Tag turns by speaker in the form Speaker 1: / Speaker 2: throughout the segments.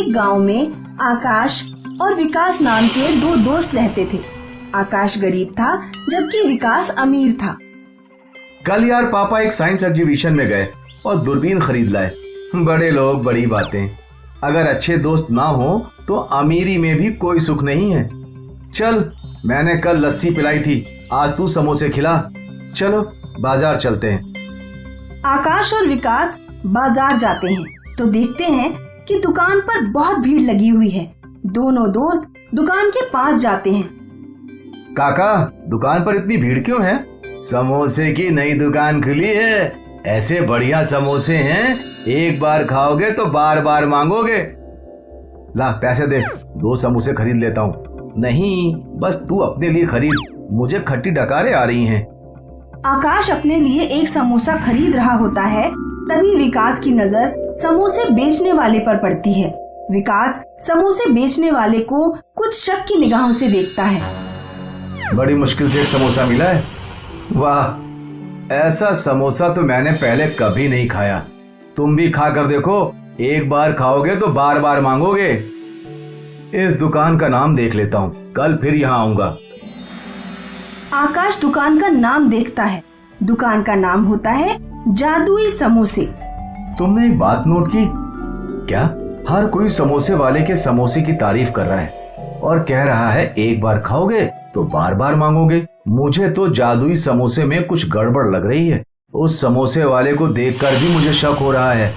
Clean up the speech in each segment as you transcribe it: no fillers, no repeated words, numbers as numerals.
Speaker 1: एक गांव में आकाश और विकास नाम के दो दोस्त रहते थे। आकाश गरीब था जबकि विकास अमीर था।
Speaker 2: कल यार पापा एक साइंस एग्जीबिशन में गए और दूरबीन खरीद लाए। बड़े लोग बड़ी बातें। अगर अच्छे दोस्त ना हो तो अमीरी में भी कोई सुख नहीं है। चल, मैंने कल लस्सी पिलाई थी, आज तू समोसे खिला। चलो बाजार चलते हैं।
Speaker 1: आकाश और विकास बाजार जाते हैं तो देखते हैं कि दुकान पर बहुत भीड़ लगी हुई है। दोनों दोस्त दुकान के पास जाते हैं।
Speaker 2: काका, दुकान पर इतनी भीड़ क्यों है? समोसे की नई दुकान खुली है। ऐसे बढ़िया समोसे हैं, एक बार खाओगे तो बार बार मांगोगे। ला पैसे दे, 2 समोसे खरीद लेता हूँ। नहीं, बस तू अपने लिए खरीद, मुझे खट्टी डकारें आ रही हैं।
Speaker 1: आकाश अपने लिए एक समोसा खरीद रहा होता है, तभी विकास की नजर समोसे बेचने वाले पर पड़ती है। विकास समोसे बेचने वाले को कुछ शक की निगाहों से देखता है।
Speaker 2: बड़ी मुश्किल से एक समोसा मिला है। वाह, ऐसा समोसा तो मैंने पहले कभी नहीं खाया। तुम भी खा कर देखो, एक बार खाओगे तो बार बार मांगोगे। इस दुकान का नाम देख लेता हूँ, कल फिर यहाँ आऊंगा।
Speaker 1: आकाश दुकान का नाम देखता है। दुकान का नाम होता है जादुई समोसे।
Speaker 2: तुमने एक बात नोट की क्या? हर कोई समोसे वाले के समोसे की तारीफ कर रहा है और कह रहा है एक बार खाओगे तो बार बार मांगोगे। मुझे तो जादुई समोसे में कुछ गड़बड़ लग रही है। उस समोसे वाले को देखकर भी मुझे शक हो रहा है।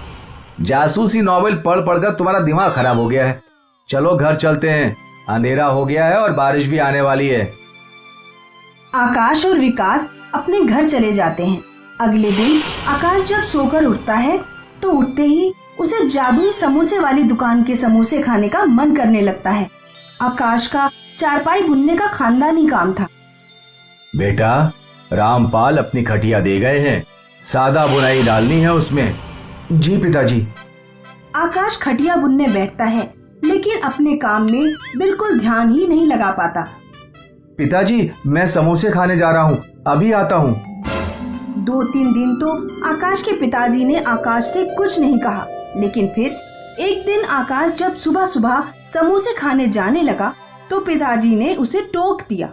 Speaker 2: जासूसी नॉवेल पढ़ पढ़कर तुम्हारा दिमाग खराब हो गया है। चलो घर चलते हैं, अंधेरा हो गया है और बारिश भी आने वाली है।
Speaker 1: आकाश और विकास अपने घर चले जाते हैं। अगले दिन आकाश जब सोकर उठता है तो उठते ही उसे जादुई समोसे वाली दुकान के समोसे खाने का मन करने लगता है। आकाश का चारपाई बुनने का खानदानी काम था।
Speaker 2: बेटा, रामपाल अपनी खटिया दे गए हैं, सादा बुनाई डालनी है उसमें। जी पिताजी।
Speaker 1: आकाश खटिया बुनने बैठता है लेकिन अपने काम में बिल्कुल ध्यान ही नहीं लगा पाता।
Speaker 2: पिताजी, मैं समोसे खाने जा रहा हूँ, अभी आता हूँ।
Speaker 1: 2-3 दिन तो आकाश के पिताजी ने आकाश से कुछ नहीं कहा, लेकिन फिर एक दिन आकाश जब सुबह सुबह समोसे खाने जाने लगा तो पिताजी ने उसे टोक दिया।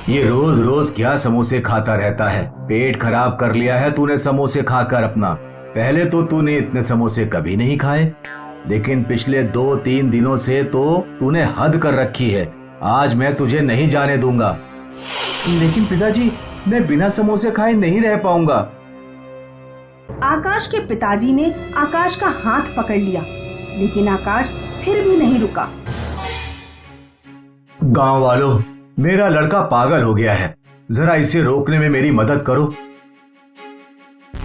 Speaker 2: ये रोज रोज क्या समोसे खाता रहता है? पेट खराब कर लिया है तूने समोसे खाकर अपना। पहले तो तूने इतने समोसे कभी नहीं खाए, लेकिन पिछले 2-3 दिनों से तो तूने हद कर रखी है। आज मैं तुझे नहीं जाने दूंगा। लेकिन पिताजी, मैं बिना समोसे खाए नहीं रह पाऊंगा।
Speaker 1: आकाश के पिताजी ने आकाश का हाथ पकड़ लिया, लेकिन आकाश फिर भी नहीं रुका।
Speaker 2: गांव वालों, मेरा लड़का पागल हो गया है, जरा इसे रोकने में मेरी मदद करो।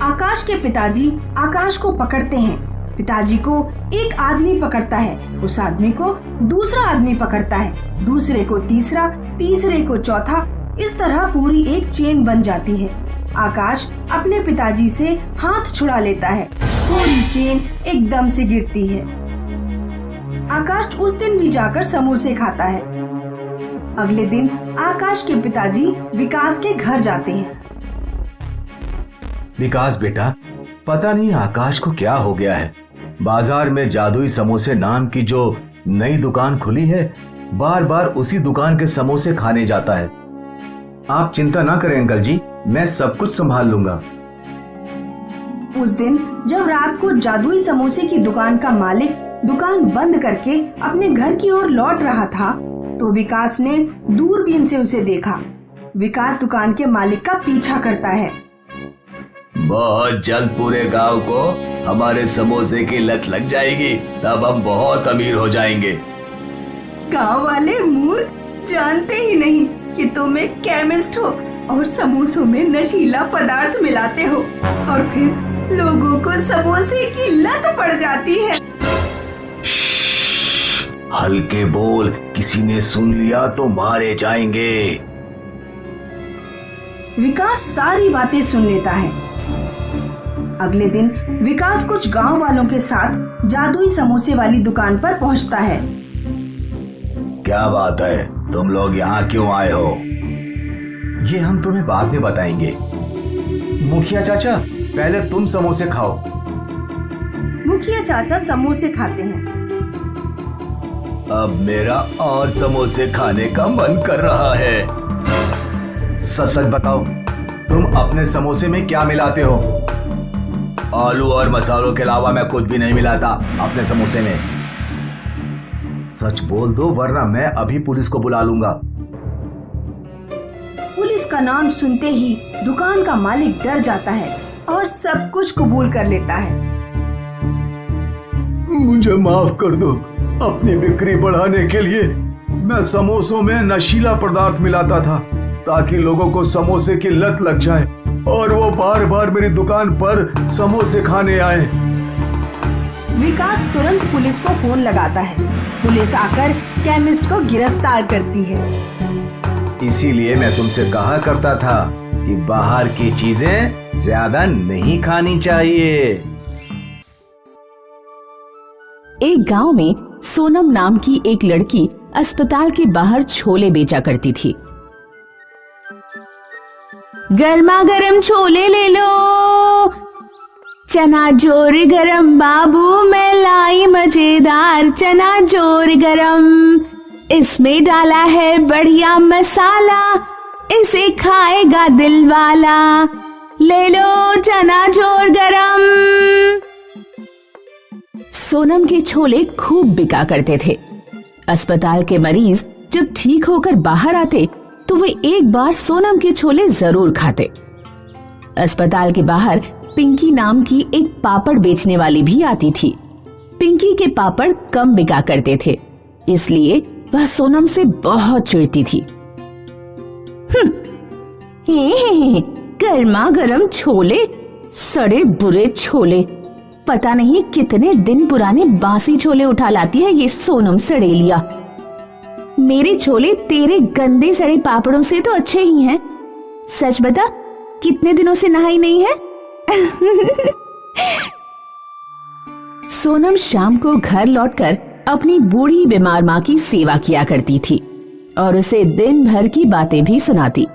Speaker 1: आकाश के पिताजी आकाश को पकड़ते हैं। पिताजी को एक आदमी पकड़ता है, उस आदमी को दूसरा आदमी पकड़ता है, दूसरे को तीसरा, तीसरे को चौथा। इस तरह पूरी एक चेन बन जाती है। आकाश अपने पिताजी से हाथ छुड़ा लेता है, पूरी चेन एकदम से गिरती है। आकाश उस दिन भी जाकर समोसे खाता है। अगले दिन आकाश के पिताजी विकास के घर जाते हैं।
Speaker 2: विकास बेटा, पता नहीं आकाश को क्या हो गया है। बाजार में जादुई समोसे नाम की जो नई दुकान खुली है, बार बार उसी दुकान के समोसे खाने जाता है। आप चिंता ना करें अंकल जी, मैं सब कुछ संभाल लूंगा।
Speaker 1: उस दिन जब रात को जादुई समोसे की दुकान का मालिक दुकान बंद करके अपने घर की ओर लौट रहा था तो विकास ने दूरबीन से उसे देखा। विकास दुकान के मालिक का पीछा करता है।
Speaker 2: बहुत जल्द पूरे गांव को हमारे समोसे की लत लग जाएगी, तब हम बहुत अमीर हो जाएंगे।
Speaker 1: गांव वाले मूर्ख, जानते ही नहीं कि तुम एक केमिस्ट हो और समोसों में नशीला पदार्थ मिलाते हो और फिर लोगों को समोसे की लत पड़ जाती है।
Speaker 2: हल्के बोल, किसी ने सुन लिया तो मारे जाएंगे।
Speaker 1: विकास सारी बातें सुन लेता है। अगले दिन विकास कुछ गांव वालों के साथ जादुई समोसे वाली दुकान पर पहुंचता है।
Speaker 2: क्या बात है, तुम लोग यहाँ क्यों आए हो? ये हम तुम्हें बाद में बताएंगे। मुखिया चाचा, पहले तुम समोसे खाओ।
Speaker 1: मुखिया चाचा समोसे खाते हैं।
Speaker 2: अब मेरा और समोसे खाने का मन कर रहा है। सच बताओ, तुम अपने समोसे में क्या मिलाते हो? आलू और मसालों के अलावा मैं कुछ भी नहीं मिलाता अपने समोसे में। सच बोल दो वरना मैं अभी पुलिस को बुला लूंगा।
Speaker 1: पुलिस का नाम सुनते ही दुकान का मालिक डर जाता है और सब कुछ कबूल कर लेता है।
Speaker 2: मुझे माफ कर दो। अपनी बिक्री बढ़ाने के लिए मैं समोसों में नशीला पदार्थ मिलाता था ताकि लोगों को समोसे की लत लग जाए और वो बार बार मेरी दुकान पर समोसे खाने आए।
Speaker 1: विकास तुरंत पुलिस को फोन लगाता है। पुलिस आकर केमिस्ट को गिरफ्तार करती है।
Speaker 2: इसीलिए मैं तुमसे कहा करता था कि बाहर की चीजें ज्यादा नहीं खानी चाहिए।
Speaker 3: एक गांव में सोनम नाम की एक लड़की अस्पताल के बाहर छोले बेचा करती थी। गर्मा गर्म छोले ले लो, चना जोर गरम बाबू मैं लाई मजेदार चना जोर गरम, इसमें डाला है बढ़िया मसाला, इसे खाएगा दिल वाला, ले लो चना जोर गरम। सोनम के छोले खूब बिका करते थे। अस्पताल के मरीज जब ठीक होकर बाहर आते तो वे एक बार सोनम के छोले जरूर खाते। अस्पताल के बाहर पिंकी नाम की एक पापड़ बेचने वाली भी आती थी। पिंकी के पापड़ कम बिका करते थे, इसलिए वह सोनम से बहुत चिढ़ती थी। गर्मा गर्म छोले, सड़े बुरे छोले, पता नहीं कितने दिन पुराने बासी छोले उठा लाती है ये सोनम सड़ेलिया। मेरे छोले तेरे गंदे सड़े पापड़ों से तो अच्छे ही हैं। सच बता, कितने दिनों से नहाई नहीं है? सोनम शाम को घर लौटकर अपनी बूढ़ी बीमार माँ की सेवा किया करती थी और उसे दिन भर की बातें भी सुनाती।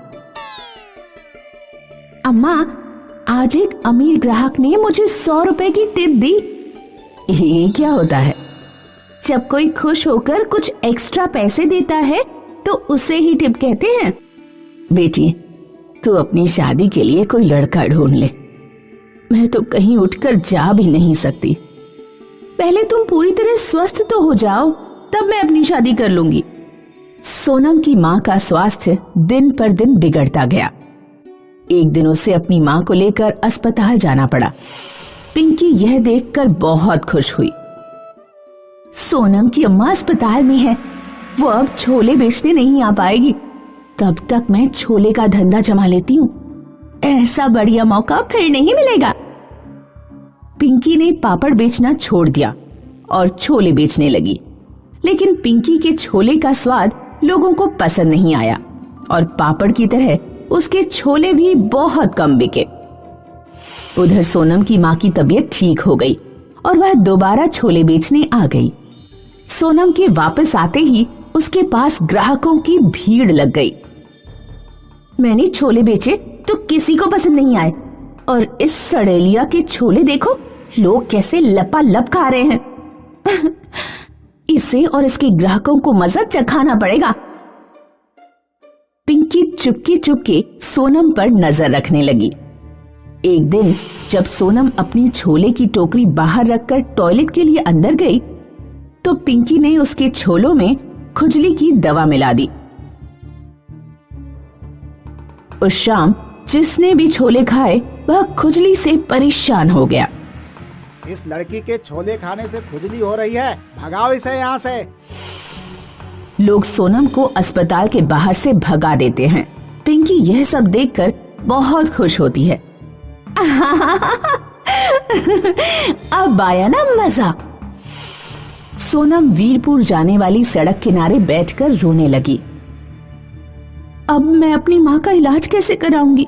Speaker 3: अम्मा, आज एक अमीर ग्राहक ने मुझे 100 रुपए की टिप दी। ये क्या होता है? जब कोई खुश होकर कुछ एक्स्ट्रा पैसे देता है तो उसे ही टिप कहते हैं। बेटी, तू अपनी शादी के लिए कोई लड़का ढूंढ ले। मैं तो कहीं उठकर जा भी नहीं सकती। पहले तुम पूरी तरह स्वस्थ तो हो जाओ, तब मैं अपनी शादी कर लूंगी। सोनम की माँ का स्वास्थ्य दिन पर दिन बिगड़ता गया। एक दिन उसे अपनी माँ को लेकर अस्पताल जाना पड़ा। पिंकी यह देखकर बहुत खुश हुई। सोनम की अम्मा अस्पताल में है, वो अब छोले बेचने नहीं आ पाएगी। तब तक मैं छोले का धंधा जमा लेती हूँ, ऐसा बढ़िया मौका फिर नहीं मिलेगा। पिंकी ने पापड़ बेचना छोड़ दिया और छोले बेचने लगी। लेकिन पिंकी के छोले का स्वाद लोगों को पसंद नहीं आया और पापड़ की तरह उसके छोले भी बहुत कम बिके। उधर सोनम की माँ की तबीयत ठीक हो गई और वह दोबारा छोले बेचने आ गई। सोनम के वापस आते ही उसके पास ग्राहकों की भीड़ लग गई। मैंने छोले बेचे तो किसी को पसंद नहीं आए, और इस सड़ेलिया के छोले देखो, लोग कैसे लपालप खा रहे हैं। इसे और इसके ग्राहकों को मजा चखाना पड़ेगा। पिंकी चुपके चुपके सोनम पर नजर रखने लगी। एक दिन जब सोनम अपनी छोले की टोकरी बाहर रखकर टॉयलेट के लिए अंदर गई तो पिंकी ने उसके छोलों में खुजली की दवा मिला दी। उस शाम जिसने भी छोले खाए वह खुजली से परेशान हो गया।
Speaker 4: इस लड़की के छोले खाने से खुजली हो रही है, भगाओ इसे यहाँ से।
Speaker 3: लोग सोनम को अस्पताल के बाहर से भगा देते हैं। पिंकी यह सब देखकर बहुत खुश होती है। अब आया ना मजा। सोनम वीरपुर जाने वाली सड़क किनारे बैठकर रोने लगी। अब मैं अपनी माँ का इलाज कैसे कराऊंगी?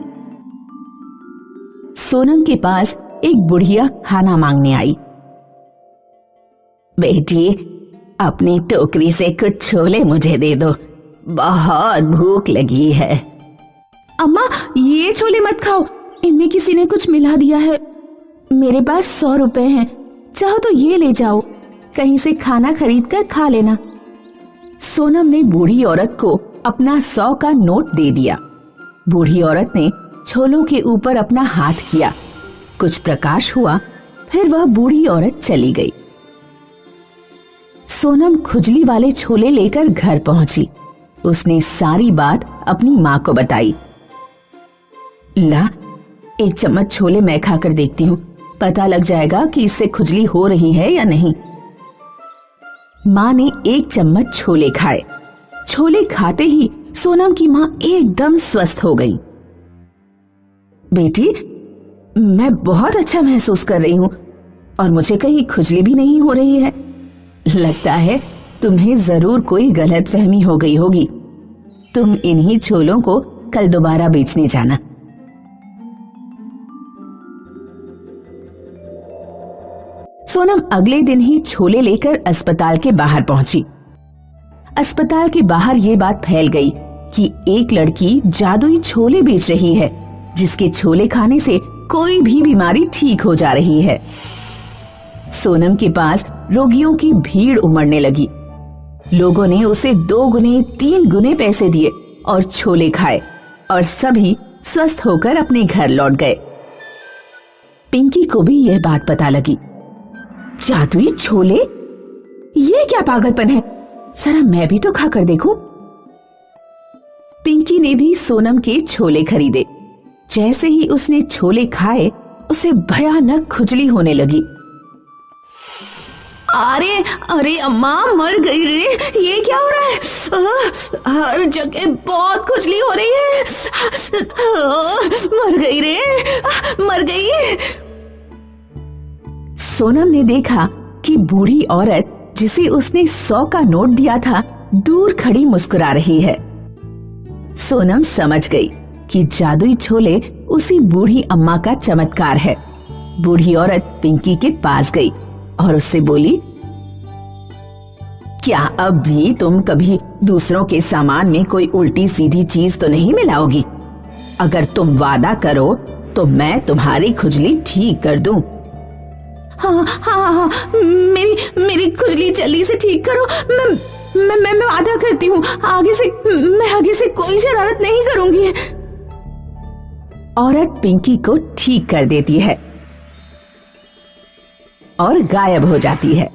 Speaker 3: सोनम के पास एक बुढ़िया खाना मांगने आई। बेटी, अपनी टोकरी से कुछ छोले मुझे दे दो, बहुत भूख लगी है। अम्मा, ये छोले मत खाओ, इनमें किसी ने कुछ मिला दिया है। मेरे पास 100 रुपए हैं, चाहो तो ये ले जाओ, कहीं से खाना खरीद कर खा लेना। सोनम ने बूढ़ी औरत को अपना 100 का नोट दे दिया। बूढ़ी औरत ने छोलों के ऊपर अपना हाथ किया, कुछ प्रकाश हुआ, फिर वह बूढ़ी औरत चली गई। सोनम खुजली वाले छोले लेकर घर पहुंची। उसने सारी बात अपनी माँ को बताई। ला, एक चम्मच छोले मैं खाकर देखती हूँ, पता लग जाएगा कि इससे खुजली हो रही है या नहीं। माँ ने 1 चम्मच छोले खाए। छोले खाते ही सोनम की माँ एकदम स्वस्थ हो गई। बेटी, मैं बहुत अच्छा महसूस कर रही हूँ और मुझे कहीं खुजली भी नहीं हो रही है। लगता है तुम्हें जरूर कोई गलतफहमी हो गई होगी। तुम इन्हीं छोलों को कल दोबारा बेचने जाना। सोनम अगले दिन ही छोले लेकर अस्पताल के बाहर पहुंची। अस्पताल के बाहर ये बात फैल गई कि एक लड़की जादुई छोले बेच रही है, जिसके छोले खाने से कोई भी बीमारी ठीक हो जा रही है। सोनम के पास रोगियों की भीड़ उमड़ने लगी। लोगों ने उसे 2 गुने 3 गुने पैसे दिए और छोले खाए और सभी स्वस्थ होकर अपने घर लौट गए। पिंकी को भी यह बात पता लगी। जादुई छोले, ये क्या पागलपन है, जरा मैं भी तो खाकर देखूं। पिंकी ने भी सोनम के छोले खरीदे। जैसे ही उसने छोले खाए, उसे भयानक खुजली होने लगी। अरे अरे अम्मा, मर गई रे, ये क्या हो रहा है? हर जगह बहुत खुजली हो रही है। मर गई रे, मर गई। सोनम ने देखा कि बूढ़ी औरत जिसे उसने 100 का नोट दिया था, दूर खड़ी मुस्कुरा रही है। सोनम समझ गई कि जादुई छोले उसी बूढ़ी अम्मा का चमत्कार है। बूढ़ी औरत पिंकी के पास गई और उससे बोली, क्या अब भी तुम कभी दूसरों के सामान में कोई उल्टी सीधी चीज तो नहीं मिलाओगी? अगर तुम वादा करो तो मैं तुम्हारी खुजली ठीक कर दूं। हाँ हाँ हाँ, मेरी खुजली जल्दी से ठीक करो। मैं वादा करती हूँ, आगे से कोई शरारत नहीं करूंगी। औरत पिंकी को ठीक कर देती है और गायब हो जाती है।